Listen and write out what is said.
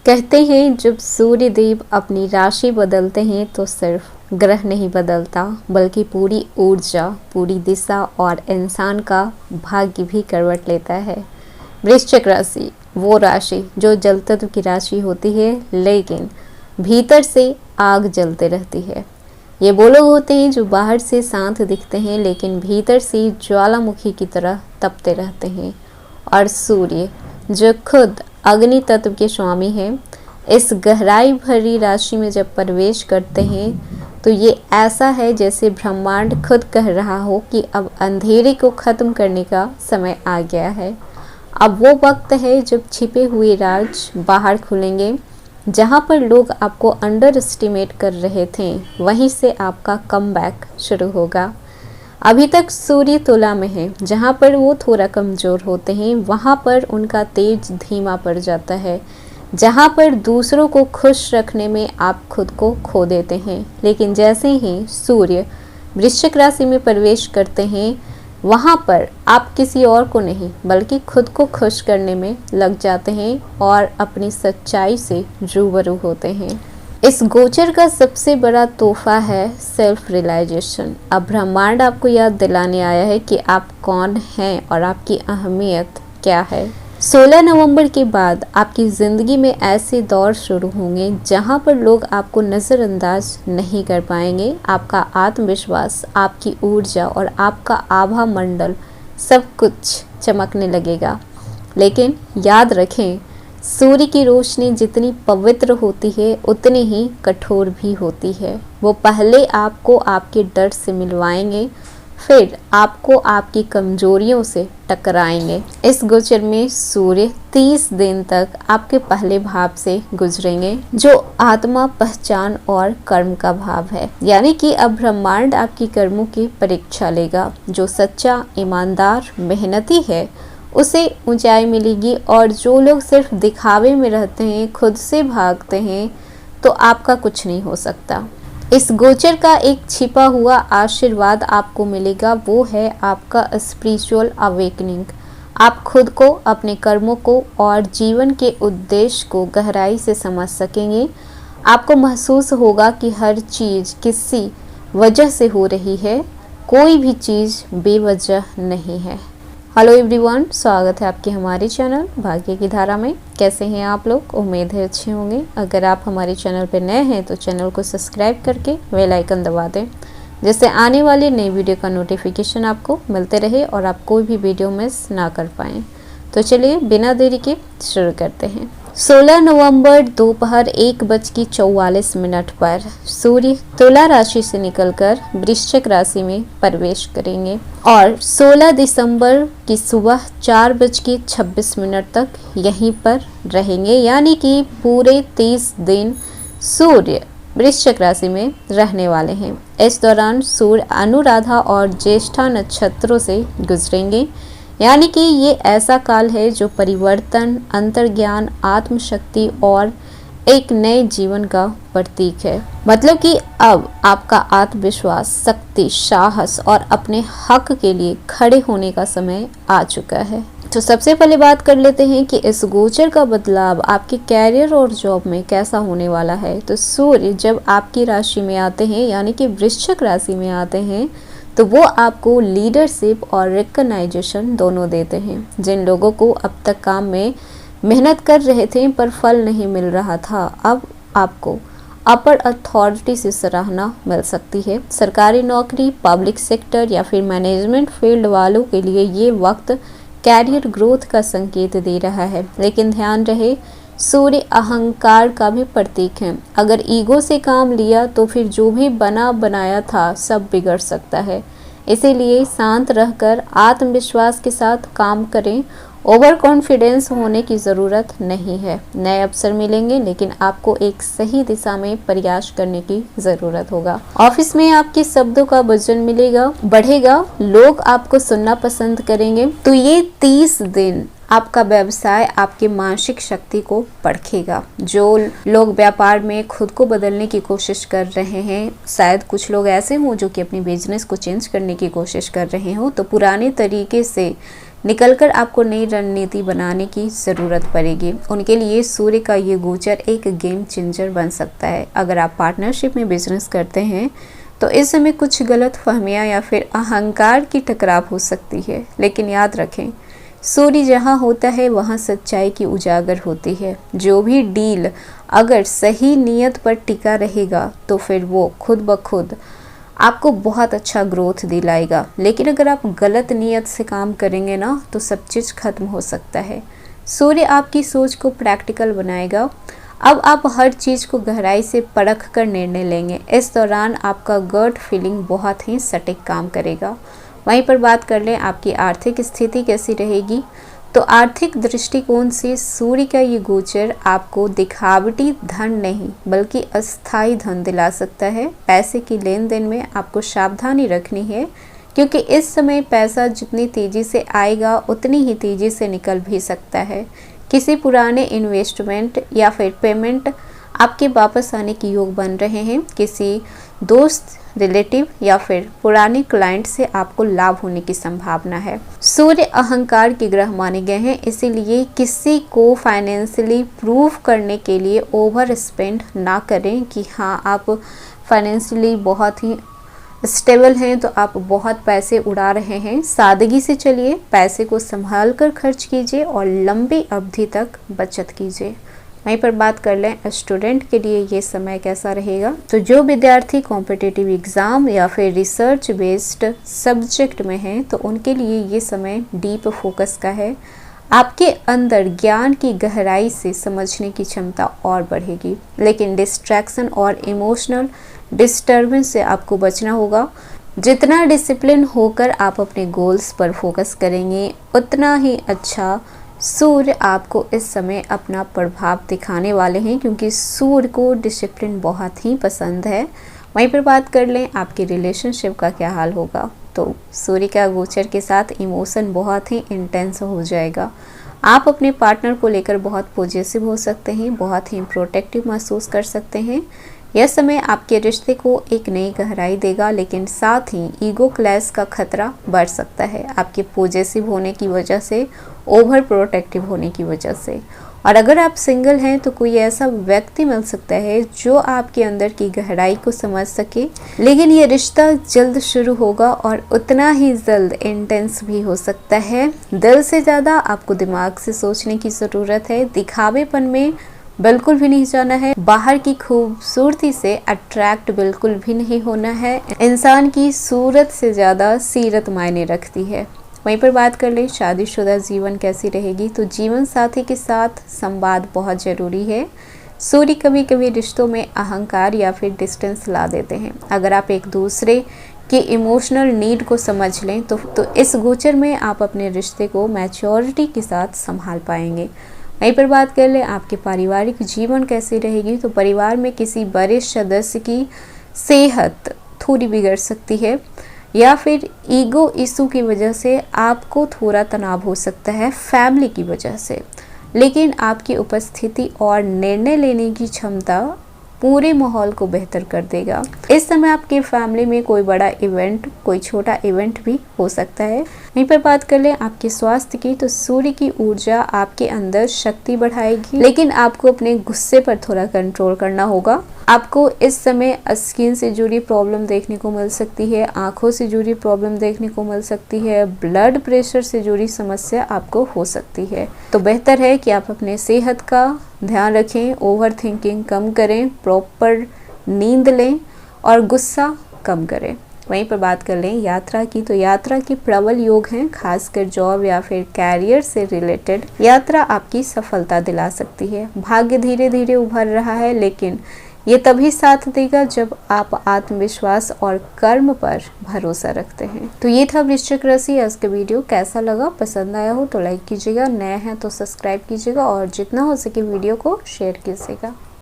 कहते हैं जब सूर्य देव अपनी राशि बदलते हैं तो सिर्फ ग्रह नहीं बदलता बल्कि पूरी ऊर्जा, पूरी दिशा और इंसान का भाग्य भी करवट लेता है। वृश्चिक राशि वो राशि जो जल तत्व की राशि होती है, लेकिन भीतर से आग जलते रहती है। ये वो लोग होते हैं जो बाहर से शांत दिखते हैं लेकिन भीतर से ज्वालामुखी की तरह तपते रहते हैं। और सूर्य जो खुद अग्नि तत्व के स्वामी हैं, इस गहराई भरी राशि में जब प्रवेश करते हैं तो ये ऐसा है जैसे ब्रह्मांड खुद कह रहा हो कि अब अंधेरे को ख़त्म करने का समय आ गया है। अब वो वक्त है जब छिपे हुए राज बाहर खुलेंगे। जहाँ पर लोग आपको अंडर एस्टिमेट कर रहे थे, वहीं से आपका कमबैक शुरू होगा। अभी तक सूर्य तुला में है, जहाँ पर वो थोड़ा कमज़ोर होते हैं, वहाँ पर उनका तेज धीमा पड़ जाता है। जहाँ पर दूसरों को खुश रखने में आप खुद को खो देते हैं, लेकिन जैसे ही सूर्य वृश्चिक राशि में प्रवेश करते हैं, वहाँ पर आप किसी और को नहीं बल्कि खुद को खुश करने में लग जाते हैं और अपनी सच्चाई से रूबरू होते हैं। इस गोचर का सबसे बड़ा तोहफा है सेल्फ रियलाइजेशन। अब ब्रह्मांड आपको याद दिलाने आया है कि आप कौन हैं और आपकी अहमियत क्या है। 16 नवंबर के बाद आपकी ज़िंदगी में ऐसे दौर शुरू होंगे जहां पर लोग आपको नज़रअंदाज नहीं कर पाएंगे। आपका आत्मविश्वास, आपकी ऊर्जा और आपका आभा मंडल सब कुछ चमकने लगेगा। लेकिन याद रखें, सूर्य की रोशनी जितनी पवित्र होती है उतनी ही कठोर भी होती है। वो पहले आपको आपके डर से मिलवाएंगे, फिर आपको आपकी कमजोरियों से टकराएंगे। इस गोचर में सूर्य 30 दिन तक आपके पहले भाव से गुजरेंगे, जो आत्मा, पहचान और कर्म का भाव है। यानी कि अब ब्रह्मांड आपकी कर्मों की परीक्षा लेगा। जो सच्चा, ईमानदार, मेहनती है उसे ऊंचाई मिलेगी, और जो लोग सिर्फ दिखावे में रहते हैं, खुद से भागते हैं, तो आपका कुछ नहीं हो सकता। इस गोचर का एक छिपा हुआ आशीर्वाद आपको मिलेगा, वो है आपका स्पिरिचुअल अवेकनिंग। आप खुद को, अपने कर्मों को और जीवन के उद्देश्य को गहराई से समझ सकेंगे। आपको महसूस होगा कि हर चीज़ किसी वजह से हो रही है, कोई भी चीज़ बेवजह नहीं है। हेलो एवरीवन, स्वागत है आपके हमारे चैनल भाग्य की धारा में। कैसे हैं आप लोग? उम्मीद है अच्छे होंगे। अगर आप हमारे चैनल पर नए हैं तो चैनल को सब्सक्राइब करके बेल आइकन दबा दें, जिससे आने वाले नई वीडियो का नोटिफिकेशन आपको मिलते रहे और आप कोई भी वीडियो मिस ना कर पाएँ। तो चलिए बिना देरी के शुरू करते हैं। 16 नवंबर दोपहर 1:44 पर सूर्य तुला राशि से निकलकर वृश्चिक राशि में प्रवेश करेंगे और 16 दिसंबर की सुबह 4:26 तक यहीं पर रहेंगे। यानी कि पूरे 30 दिन सूर्य वृश्चिक राशि में रहने वाले हैं। इस दौरान सूर्य अनुराधा और ज्येष्ठा नक्षत्रों से गुजरेंगे। यानी कि ये ऐसा काल है जो परिवर्तन, अंतर्ज्ञान, आत्मशक्ति और एक नए जीवन का प्रतीक है। मतलब कि अब आपका आत्मविश्वास, शक्ति, साहस और अपने हक के लिए खड़े होने का समय आ चुका है। तो सबसे पहले बात कर लेते हैं कि इस गोचर का बदलाव आपके कैरियर और जॉब में कैसा होने वाला है। तो सूर्य जब आपकी राशि में आते हैं, यानी कि वृश्चिक राशि में आते हैं, तो वो आपको लीडरशिप और रिकग्नाइजेशन दोनों देते हैं। जिन लोगों को अब तक काम में मेहनत कर रहे थे पर फल नहीं मिल रहा था, अब आपको अपर अथॉरिटी से सराहना मिल सकती है। सरकारी नौकरी, पब्लिक सेक्टर या फिर मैनेजमेंट फील्ड वालों के लिए ये वक्त कैरियर ग्रोथ का संकेत दे रहा है। लेकिन ध्यान रहे, सूर्य अहंकार का भी प्रतीक है। अगर ईगो से काम लिया तो फिर जो भी बना बनाया था सब बिगड़ सकता है। इसीलिए शांत रहकर आत्मविश्वास के साथ काम करें। ओवर कॉन्फिडेंस होने की ज़रूरत नहीं है। नए अवसर मिलेंगे, लेकिन आपको एक सही दिशा में प्रयास करने की ज़रूरत होगा। ऑफिस में आपके शब्दों का वजन मिलेगा, बढ़ेगा, लोग आपको सुनना पसंद करेंगे। तो ये 30 दिन आपका व्यवसाय आपकी मानसिक शक्ति को परखेगा। जो लोग व्यापार में खुद को बदलने की कोशिश कर रहे हैं, शायद कुछ लोग ऐसे हों जो कि अपनी बिजनेस को चेंज करने की कोशिश कर रहे हो, तो पुराने तरीके से निकलकर आपको नई रणनीति बनाने की ज़रूरत पड़ेगी। उनके लिए सूर्य का ये गोचर एक गेम चेंजर बन सकता है। अगर आप पार्टनरशिप में बिजनेस करते हैं तो इस समय कुछ गलत फहमियाँ या फिर अहंकार की टकराव हो सकती है, लेकिन याद रखें सूर्य जहाँ होता है वहाँ सच्चाई की उजागर होती है। जो भी डील अगर सही नीयत पर टिका रहेगा तो फिर वो खुद ब खुद आपको बहुत अच्छा ग्रोथ दिलाएगा। लेकिन अगर आप गलत नीयत से काम करेंगे ना तो सब चीज़ खत्म हो सकता है। सूर्य आपकी सोच को प्रैक्टिकल बनाएगा। अब आप हर चीज़ को गहराई से परख कर निर्णय लेंगे। इस दौरान आपका गट फीलिंग बहुत ही सटीक काम करेगा। वहीं पर बात कर लें आपकी आर्थिक स्थिति कैसी रहेगी, तो आर्थिक दृष्टिकोण से सूर्य का ये गोचर आपको दिखावटी धन नहीं बल्कि अस्थायी धन दिला सकता है। पैसे की लेन देन में आपको सावधानी रखनी है, क्योंकि इस समय पैसा जितनी तेज़ी से आएगा उतनी ही तेज़ी से निकल भी सकता है। किसी पुराने इन्वेस्टमेंट या फिर पेमेंट आपके वापस आने के योग बन रहे हैं। किसी दोस्त, रिलेटिव या फिर पुराने क्लाइंट से आपको लाभ होने की संभावना है। सूर्य अहंकार के ग्रह माने गए हैं, इसीलिए किसी को फाइनेंशियली प्रूव करने के लिए ओवर स्पेंड ना करें कि हाँ आप फाइनेंशियली बहुत ही स्टेबल हैं तो आप बहुत पैसे उड़ा रहे हैं। सादगी से चलिए, पैसे को संभाल कर खर्च कीजिए और लंबी अवधि तक बचत कीजिए। वहीं पर बात कर लें स्टूडेंट के लिए ये समय कैसा रहेगा, तो जो विद्यार्थी कॉम्पिटिटिव एग्ज़ाम या फिर रिसर्च बेस्ड सब्जेक्ट में हैं तो उनके लिए ये समय डीप फोकस का है। आपके अंदर ज्ञान की गहराई से समझने की क्षमता और बढ़ेगी, लेकिन डिस्ट्रैक्शन और इमोशनल डिस्टर्बेंस से आपको बचना होगा। जितना डिसिप्लिन होकर आप अपने गोल्स पर फोकस करेंगे उतना ही अच्छा सूर्य आपको इस समय अपना प्रभाव दिखाने वाले हैं, क्योंकि सूर्य को डिसिप्लिन बहुत ही पसंद है। वहीं पर बात कर लें आपके रिलेशनशिप का क्या हाल होगा, तो सूर्य का गोचर के साथ इमोशन बहुत ही इंटेंस हो जाएगा। आप अपने पार्टनर को लेकर बहुत पॉजिटिव हो सकते हैं, बहुत ही प्रोटेक्टिव महसूस कर सकते हैं। यह समय आपके रिश्ते को एक नई गहराई देगा, लेकिन साथ ही ईगो क्लैश का खतरा बढ़ सकता है आपके पॉजिटिव होने की वजह से, ओवर प्रोटेक्टिव होने की वजह से। और अगर आप सिंगल हैं तो कोई ऐसा व्यक्ति मिल सकता है जो आपके अंदर की गहराई को समझ सके, लेकिन ये रिश्ता जल्द शुरू होगा और उतना ही जल्द इंटेंस भी हो सकता है। दिल से ज़्यादा आपको दिमाग से सोचने की ज़रूरत है। दिखावेपन में बिल्कुल भी नहीं जाना है, बाहर की खूबसूरती से अट्रैक्ट बिल्कुल भी नहीं होना है। इंसान की सूरत से ज़्यादा सीरत मायने रखती है। वहीं पर बात कर ले शादीशुदा जीवन कैसी रहेगी, तो जीवन साथी के साथ संवाद बहुत ज़रूरी है। सूर्य कभी कभी रिश्तों में अहंकार या फिर डिस्टेंस ला देते हैं। अगर आप एक दूसरे के इमोशनल नीड को समझ लें तो इस गोचर में आप अपने रिश्ते को मैच्योरिटी के साथ संभाल पाएंगे। वहीं पर बात कर ले आपके पारिवारिक जीवन कैसी रहेगी, तो परिवार में किसी बड़े सदस्य की सेहत थोड़ी बिगड़ सकती है या फिर ईगो इशू की वजह से आपको थोड़ा तनाव हो सकता है फैमिली की वजह से, लेकिन आपकी उपस्थिति और निर्णय लेने की क्षमता पूरे माहौल को बेहतर कर देगा। इस समय आपके फैमिली में कोई बड़ा इवेंट, कोई छोटा इवेंट भी हो सकता है। वहीं पर बात कर लें आपके स्वास्थ्य की, तो सूर्य की ऊर्जा आपके अंदर शक्ति बढ़ाएगी, लेकिन आपको अपने गुस्से पर थोड़ा कंट्रोल करना होगा। आपको इस समय स्किन से जुड़ी प्रॉब्लम देखने को मिल सकती है, आंखों से जुड़ी प्रॉब्लम देखने को मिल सकती है, ब्लड प्रेशर से जुड़ी समस्या आपको हो सकती है। तो बेहतर है कि आप अपने सेहत का ध्यान रखें, ओवर थिंकिंग कम करें, प्रॉपर नींद लें और गुस्सा कम करें। वहीं पर बात कर लें यात्रा की, तो यात्रा के प्रबल योग हैं, खासकर जॉब या फिर कैरियर से रिलेटेड यात्रा आपकी सफलता दिला सकती है। भाग्य धीरे धीरे उभर रहा है, लेकिन ये तभी साथ देगा जब आप आत्मविश्वास और कर्म पर भरोसा रखते हैं। तो ये था वृश्चिक राशि। आज का वीडियो कैसा लगा, पसंद आया हो तो लाइक कीजिएगा, नए हैं तो सब्सक्राइब कीजिएगा और जितना हो सके वीडियो को शेयर कीजिएगा।